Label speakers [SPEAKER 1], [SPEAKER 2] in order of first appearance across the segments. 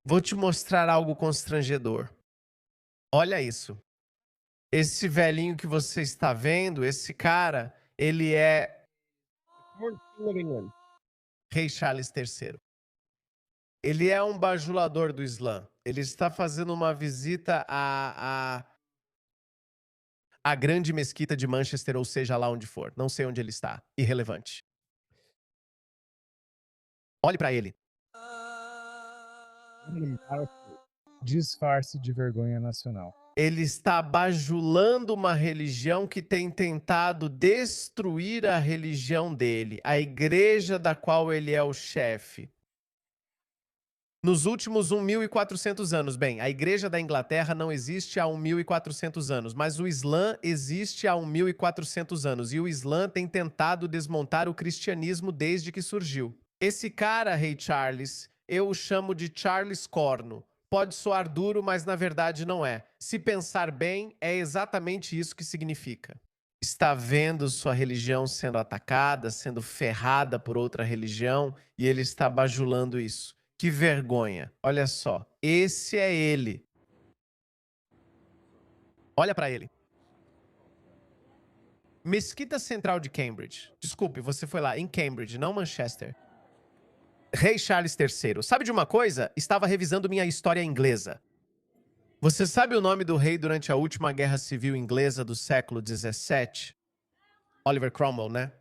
[SPEAKER 1] Vou te mostrar algo constrangedor. Olha isso. Esse velhinho que você está vendo, esse cara, ele é Rei Charles III. Ele é um bajulador do Islã. Ele está fazendo uma visita à grande mesquita de Manchester, ou seja lá onde for. Não sei onde ele está. Irrelevante. Olhe para ele.
[SPEAKER 2] Disfarce de vergonha nacional.
[SPEAKER 1] Ele está bajulando uma religião que tem tentado destruir a religião dele, a igreja da qual ele é o chefe. Nos últimos 1.400 anos, bem, a igreja da Inglaterra não existe há 1.400 anos, mas o Islã existe há 1.400 anos, e o Islã tem tentado desmontar o cristianismo desde que surgiu. Esse cara, Rei Charles, eu o chamo de Charles Corno. Pode soar duro, mas na verdade não é. Se pensar bem, é exatamente isso que significa. Está vendo sua religião sendo atacada, sendo ferrada por outra religião, e ele está bajulando isso. Que vergonha. Olha só. Esse é ele. Olha para ele. Mesquita Central de Cambridge. Desculpe, você foi lá em Cambridge, não Manchester. Rei Charles III. Sabe de uma coisa? Estava revisando minha história inglesa. Você sabe o nome do rei durante a última guerra civil inglesa do século XVII? Oliver Cromwell, né?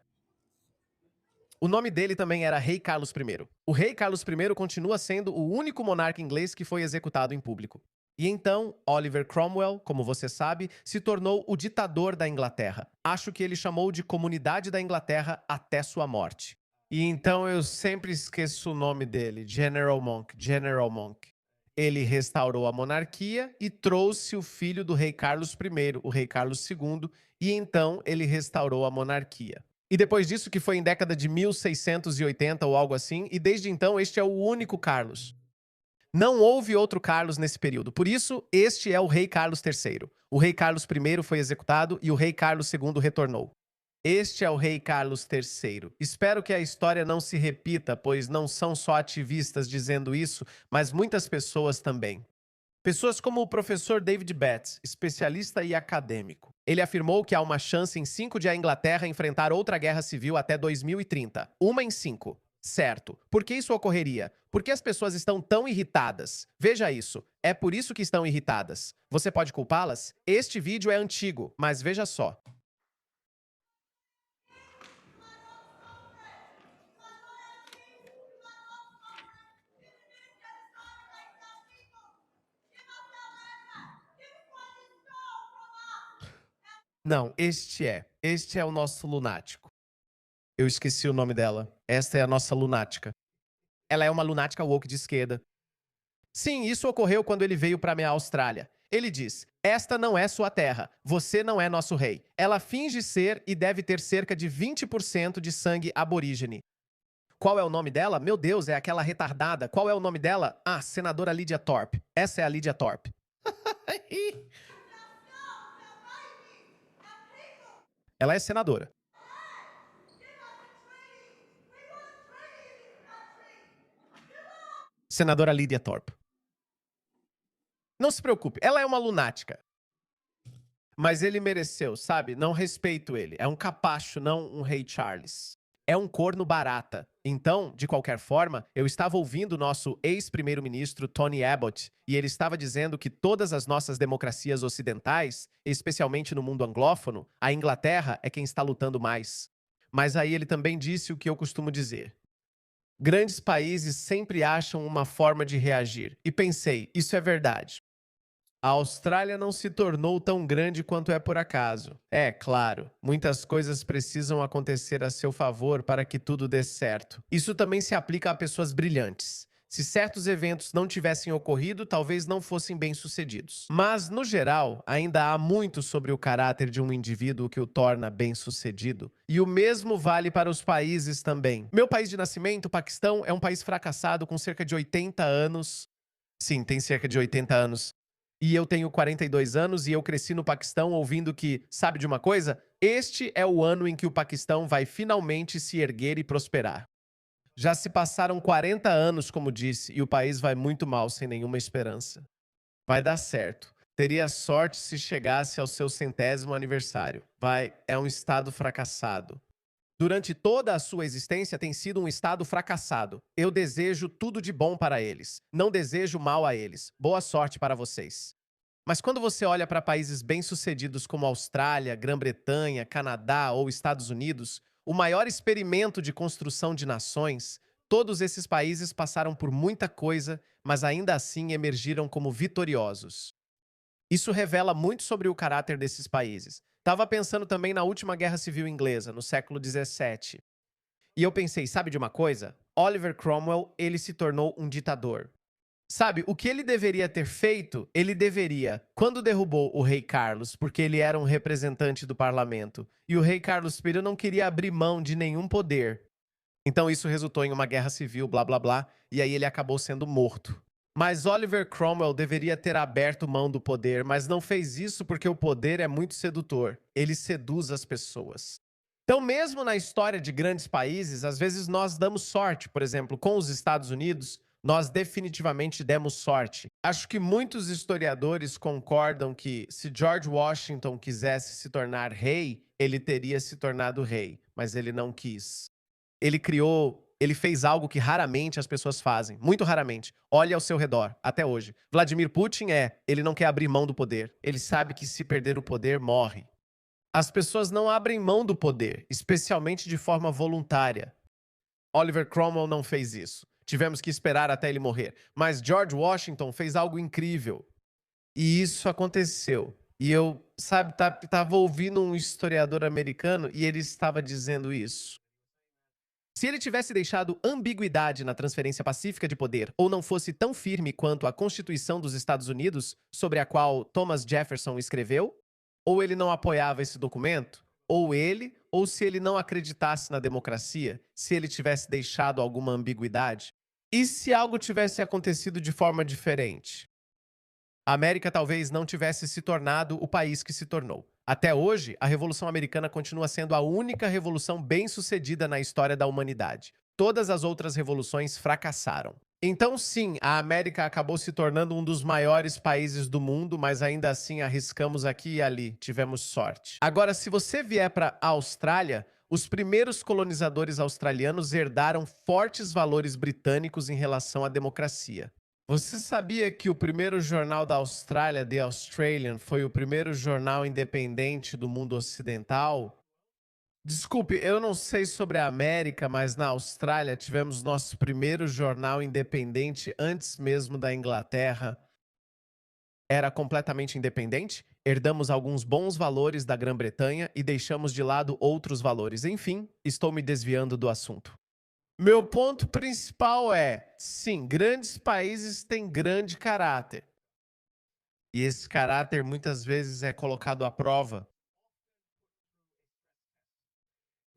[SPEAKER 1] O nome dele também era Rei Carlos I. O Rei Carlos I continua sendo o único monarca inglês que foi executado em público. E então, Oliver Cromwell, como você sabe, se tornou o ditador da Inglaterra. Acho que ele chamou de Comunidade da Inglaterra até sua morte. E então eu sempre esqueço o nome dele, General Monk, General Monk. Ele restaurou a monarquia e trouxe o filho do rei Carlos I, o rei Carlos II, e então ele restaurou a monarquia. E depois disso, que foi em década de 1680 ou algo assim, e desde então este é o único Carlos. Não houve outro Carlos nesse período, por isso este é o rei Carlos III. O rei Carlos I foi executado e o rei Carlos II retornou. Este é o rei Carlos III. Espero que a história não se repita, pois não são só ativistas dizendo isso, mas muitas pessoas também. Pessoas como o professor David Betts, especialista e acadêmico. Ele afirmou que há uma chance em 5 de a Inglaterra enfrentar outra guerra civil até 2030. Uma em 5. Certo. Por que isso ocorreria? Porque as pessoas estão tão irritadas. Veja isso. É por isso que estão irritadas. Você pode culpá-las? Este vídeo é antigo, mas veja só. Não, Este é o nosso lunático. Eu esqueci o nome dela. Esta é a nossa lunática. Ela é uma lunática woke de esquerda. Sim, isso ocorreu quando ele veio para minha Austrália. Ele diz: esta não é sua terra, você não é nosso rei. Ela finge ser e deve ter cerca de 20% de sangue aborígene. Qual é o nome dela? Meu Deus, é aquela retardada. Qual é o nome dela? Ah, senadora Lydia Thorpe. Essa é a Lydia Thorpe. Ela é senadora. Senadora Lydia Thorpe. Não se preocupe, ela é uma lunática. Mas ele mereceu, sabe? Não respeito ele. É um capacho, não um rei Charles. É um corno barata. Então, de qualquer forma, eu estava ouvindo o nosso ex-primeiro-ministro Tony Abbott e ele estava dizendo que todas as nossas democracias ocidentais, especialmente no mundo anglófono, a Inglaterra é quem está lutando mais. Mas aí ele também disse o que eu costumo dizer. Grandes países sempre acham uma forma de reagir. E pensei, isso é verdade. A Austrália não se tornou tão grande quanto é por acaso. É, claro, muitas coisas precisam acontecer a seu favor para que tudo dê certo. Isso também se aplica a pessoas brilhantes. Se certos eventos não tivessem ocorrido, talvez não fossem bem-sucedidos. Mas, no geral, ainda há muito sobre o caráter de um indivíduo que o torna bem-sucedido. E o mesmo vale para os países também. Meu país de nascimento, o Paquistão, é um país fracassado com cerca de 80 anos. Sim, tem cerca de 80 anos. E eu tenho 42 anos e eu cresci no Paquistão ouvindo que, sabe de uma coisa? Este é o ano em que o Paquistão vai finalmente se erguer e prosperar. Já se passaram 40 anos, como disse, e o país vai muito mal sem nenhuma esperança. Vai dar certo. Teria sorte se chegasse ao seu 100º aniversário. É um estado fracassado. Durante toda a sua existência tem sido um estado fracassado. Eu desejo tudo de bom para eles. Não desejo mal a eles. Boa sorte para vocês. Mas quando você olha para países bem-sucedidos como Austrália, Grã-Bretanha, Canadá ou Estados Unidos, o maior experimento de construção de nações, todos esses países passaram por muita coisa, mas ainda assim emergiram como vitoriosos. Isso revela muito sobre o caráter desses países. Estava pensando também na última Guerra Civil Inglesa, no século XVII. E eu pensei, sabe de uma coisa? Oliver Cromwell, ele se tornou um ditador. Sabe, o que ele deveria ter feito, ele deveria, quando derrubou o rei Carlos, porque ele era um representante do parlamento, e o rei Carlos I não queria abrir mão de nenhum poder. Então isso resultou em uma guerra civil, blá blá blá, e aí ele acabou sendo morto. Mas Oliver Cromwell deveria ter aberto mão do poder, mas não fez isso porque o poder é muito sedutor. Ele seduz as pessoas. Então, mesmo na história de grandes países, às vezes nós damos sorte. Por exemplo, com os Estados Unidos, nós definitivamente demos sorte. Acho que muitos historiadores concordam que se George Washington quisesse se tornar rei, ele teria se tornado rei, mas ele não quis. Ele fez algo que raramente as pessoas fazem, muito raramente. Olhe ao seu redor, até hoje. Vladimir Putin ele não quer abrir mão do poder. Ele sabe que se perder o poder, morre. As pessoas não abrem mão do poder, especialmente de forma voluntária. Oliver Cromwell não fez isso. Tivemos que esperar até ele morrer. Mas George Washington fez algo incrível. E isso aconteceu. E eu, sabe, tava ouvindo um historiador americano e ele estava dizendo isso. Se ele tivesse deixado ambiguidade na transferência pacífica de poder ou não fosse tão firme quanto a Constituição dos Estados Unidos, sobre a qual Thomas Jefferson escreveu, ou ele não apoiava esse documento, ou se ele não acreditasse na democracia, se ele tivesse deixado alguma ambiguidade, e se algo tivesse acontecido de forma diferente? A América talvez não tivesse se tornado o país que se tornou. Até hoje, a Revolução Americana continua sendo a única revolução bem-sucedida na história da humanidade. Todas as outras revoluções fracassaram. Então, sim, a América acabou se tornando um dos maiores países do mundo, mas ainda assim arriscamos aqui e ali, tivemos sorte. Agora, se você vier para a Austrália, os primeiros colonizadores australianos herdaram fortes valores britânicos em relação à democracia. Você sabia que o primeiro jornal da Austrália, The Australian, foi o primeiro jornal independente do mundo ocidental? Desculpe, eu não sei sobre a América, mas na Austrália tivemos nosso primeiro jornal independente antes mesmo da Inglaterra. Era completamente independente, herdamos alguns bons valores da Grã-Bretanha e deixamos de lado outros valores. Enfim, estou me desviando do assunto. Meu ponto principal sim, grandes países têm grande caráter. E esse caráter muitas vezes é colocado à prova.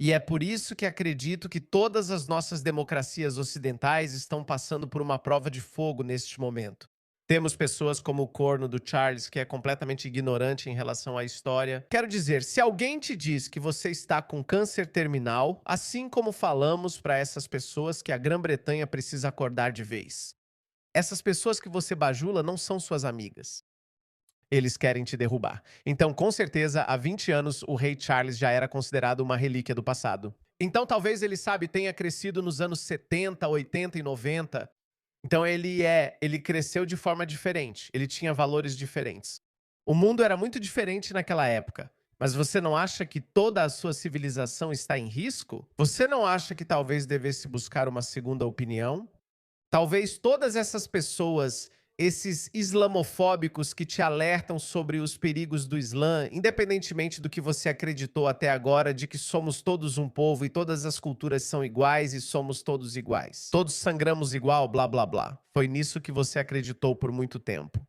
[SPEAKER 1] E é por isso que acredito que todas as nossas democracias ocidentais estão passando por uma prova de fogo neste momento. Temos pessoas como o corno do Charles, que é completamente ignorante em relação à história. Quero dizer, se alguém te diz que você está com câncer terminal, assim como falamos para essas pessoas que a Grã-Bretanha precisa acordar de vez. Essas pessoas que você bajula não são suas amigas. Eles querem te derrubar. Então, com certeza, há 20 anos, o rei Charles já era considerado uma relíquia do passado. Então, talvez ele, tenha crescido nos anos 70, 80 e 90. Então, ele cresceu de forma diferente. Ele tinha valores diferentes. O mundo era muito diferente naquela época. Mas você não acha que toda a sua civilização está em risco? Você não acha que talvez devesse buscar uma segunda opinião? Talvez todas essas pessoas, esses islamofóbicos que te alertam sobre os perigos do Islã, independentemente do que você acreditou até agora, de que somos todos um povo e todas as culturas são iguais e somos todos iguais. Todos sangramos igual, blá blá blá. Foi nisso que você acreditou por muito tempo.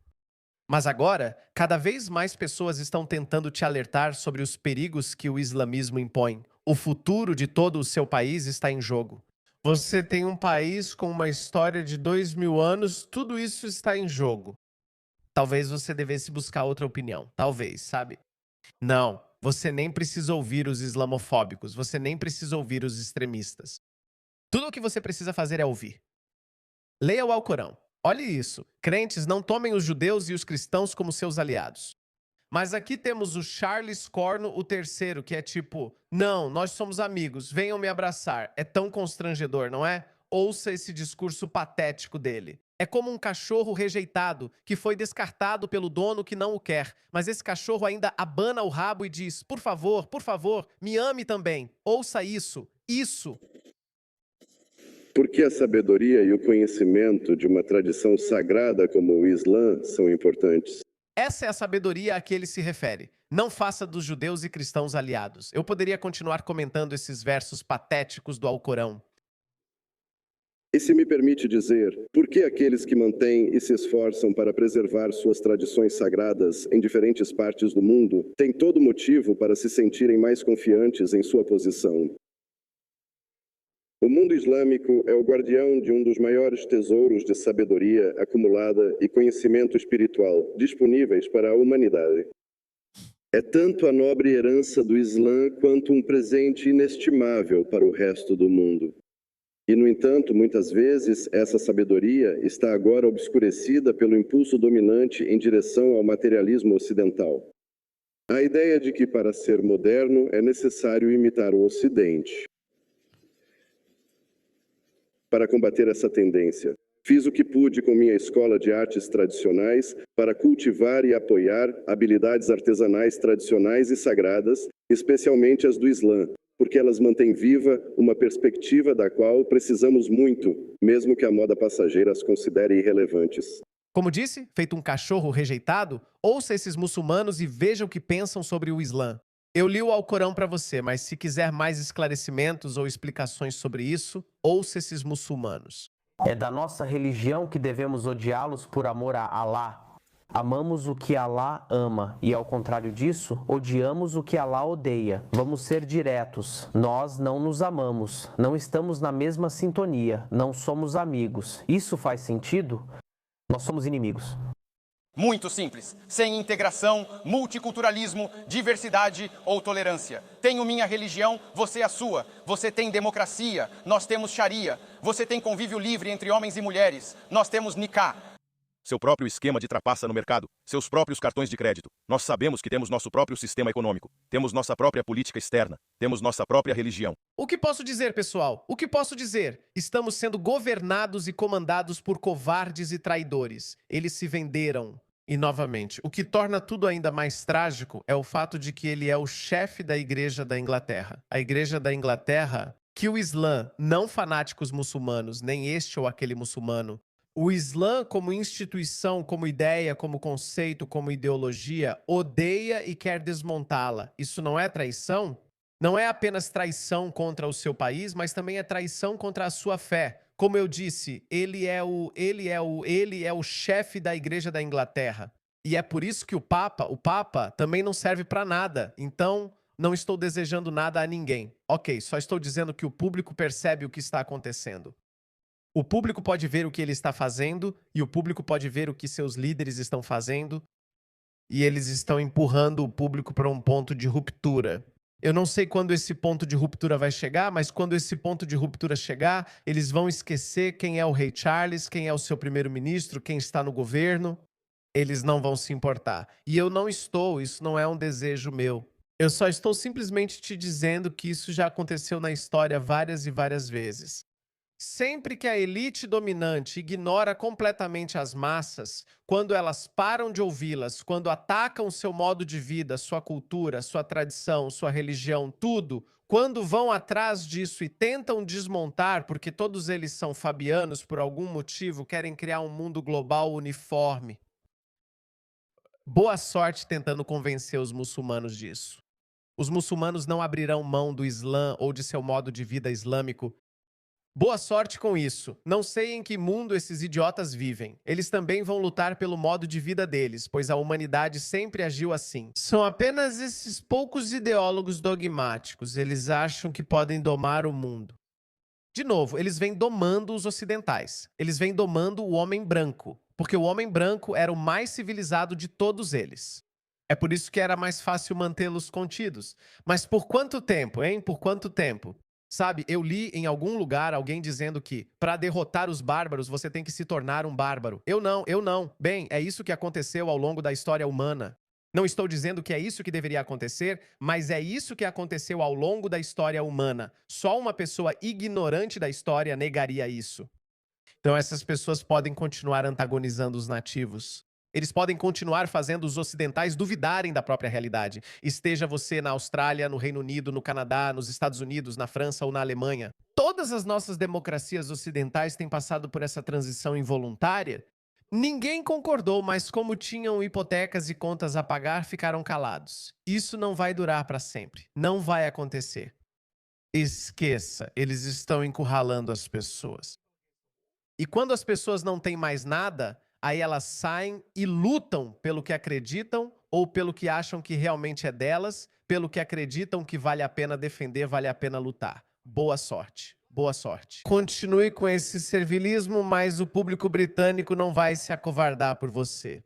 [SPEAKER 1] Mas agora, cada vez mais pessoas estão tentando te alertar sobre os perigos que o islamismo impõe. O futuro de todo o seu país está em jogo. Você tem um país com uma história de 2000 anos, tudo isso está em jogo. Talvez você devesse buscar outra opinião. Talvez, sabe? Não, você nem precisa ouvir os islamofóbicos, você nem precisa ouvir os extremistas. Tudo o que você precisa fazer é ouvir. Leia o Alcorão. Olhe isso. Crentes não tomem os judeus e os cristãos como seus aliados. Mas aqui temos o Charles Corno, o terceiro, que é tipo, não, nós somos amigos, venham me abraçar. É tão constrangedor, não é? Ouça esse discurso patético dele. É como um cachorro rejeitado, que foi descartado pelo dono que não o quer, mas esse cachorro ainda abana o rabo e diz, por favor, me ame também. Ouça isso, isso.
[SPEAKER 2] Por que a sabedoria e o conhecimento de uma tradição sagrada como o Islã são importantes?
[SPEAKER 1] Essa é a sabedoria a que ele se refere. Não faça dos judeus e cristãos aliados. Eu poderia continuar comentando esses versos patéticos do Alcorão.
[SPEAKER 2] E se me permite dizer, por que aqueles que mantêm e se esforçam para preservar suas tradições sagradas em diferentes partes do mundo têm todo motivo para se sentirem mais confiantes em sua posição? O mundo islâmico é o guardião de um dos maiores tesouros de sabedoria acumulada e conhecimento espiritual disponíveis para a humanidade. É tanto a nobre herança do Islã quanto um presente inestimável para o resto do mundo. E, no entanto, muitas vezes, essa sabedoria está agora obscurecida pelo impulso dominante em direção ao materialismo ocidental. A ideia de que, para ser moderno, é necessário imitar o Ocidente. Para combater essa tendência, fiz o que pude com minha escola de artes tradicionais para cultivar e apoiar habilidades artesanais tradicionais e sagradas, especialmente as do Islã, porque elas mantêm viva uma perspectiva da qual precisamos muito, mesmo que a moda passageira as considere irrelevantes.
[SPEAKER 1] Como disse, feito um cachorro rejeitado, ouça esses muçulmanos e veja o que pensam sobre o Islã. Eu li o Alcorão para você, mas se quiser mais esclarecimentos ou explicações sobre isso, ouça esses muçulmanos.
[SPEAKER 3] É da nossa religião que devemos odiá-los por amor a Alá. Amamos o que Alá ama e, ao contrário disso, odiamos o que Alá odeia. Vamos ser diretos. Nós não nos amamos, não estamos na mesma sintonia, não somos amigos. Isso faz sentido? Nós somos inimigos.
[SPEAKER 4] Muito simples. Sem integração, multiculturalismo, diversidade ou tolerância. Tenho minha religião, você a sua. Você tem democracia, nós temos Sharia. Você tem convívio livre entre homens e mulheres, nós temos Nikah.
[SPEAKER 5] Seu próprio esquema de trapaça no mercado, seus próprios cartões de crédito. Nós sabemos que temos nosso próprio sistema econômico, temos nossa própria política externa, temos nossa própria religião.
[SPEAKER 1] O que posso dizer, pessoal? O que posso dizer? Estamos sendo governados e comandados por covardes e traidores. Eles se venderam. E, novamente, o que torna tudo ainda mais trágico é o fato de que ele é o chefe da Igreja da Inglaterra. A Igreja da Inglaterra, que o Islã, não fanáticos muçulmanos, nem este ou aquele muçulmano, o Islã como instituição, como ideia, como conceito, como ideologia, odeia e quer desmontá-la. Isso não é traição? Não é apenas traição contra o seu país, mas também é traição contra a sua fé. Como eu disse, ele é o chefe da Igreja da Inglaterra. E é por isso que o Papa também não serve para nada. Então, não estou desejando nada a ninguém. Ok, só estou dizendo que o público percebe o que está acontecendo. O público pode ver o que ele está fazendo e o público pode ver o que seus líderes estão fazendo e eles estão empurrando o público para um ponto de ruptura. Eu não sei quando esse ponto de ruptura vai chegar, mas quando esse ponto de ruptura chegar, eles vão esquecer quem é o rei Charles, quem é o seu primeiro-ministro, quem está no governo. Eles não vão se importar. E eu não estou, isso não é um desejo meu. Eu só estou simplesmente te dizendo que isso já aconteceu na história várias e várias vezes. Sempre que a elite dominante ignora completamente as massas, quando elas param de ouvi-las, quando atacam seu modo de vida, sua cultura, sua tradição, sua religião, tudo, quando vão atrás disso e tentam desmontar, porque todos eles são fabianos por algum motivo, querem criar um mundo global uniforme. Boa sorte tentando convencer os muçulmanos disso. Os muçulmanos não abrirão mão do Islã ou de seu modo de vida islâmico. Boa sorte com isso. Não sei em que mundo esses idiotas vivem. Eles também vão lutar pelo modo de vida deles, pois a humanidade sempre agiu assim. São apenas esses poucos ideólogos dogmáticos. Eles acham que podem domar o mundo. De novo, eles vêm domando os ocidentais. Eles vêm domando o homem branco, porque o homem branco era o mais civilizado de todos eles. É por isso que era mais fácil mantê-los contidos. Mas por quanto tempo, hein? Por quanto tempo? Sabe, eu li em algum lugar alguém dizendo que para derrotar os bárbaros você tem que se tornar um bárbaro. Eu não. Bem, é isso que aconteceu ao longo da história humana. Não estou dizendo que é isso que deveria acontecer, mas é isso que aconteceu ao longo da história humana. Só uma pessoa ignorante da história negaria isso. Então essas pessoas podem continuar antagonizando os nativos. Eles podem continuar fazendo os ocidentais duvidarem da própria realidade. Esteja você na Austrália, no Reino Unido, no Canadá, nos Estados Unidos, na França ou na Alemanha. Todas as nossas democracias ocidentais têm passado por essa transição involuntária. Ninguém concordou, mas como tinham hipotecas e contas a pagar, ficaram calados. Isso não vai durar para sempre. Não vai acontecer. Esqueça, eles estão encurralando as pessoas. E quando as pessoas não têm mais nada, aí elas saem e lutam pelo que acreditam ou pelo que acham que realmente é delas, pelo que acreditam que vale a pena defender, vale a pena lutar. Boa sorte. Boa sorte. Continue com esse servilismo, mas o público britânico não vai se acovardar por você.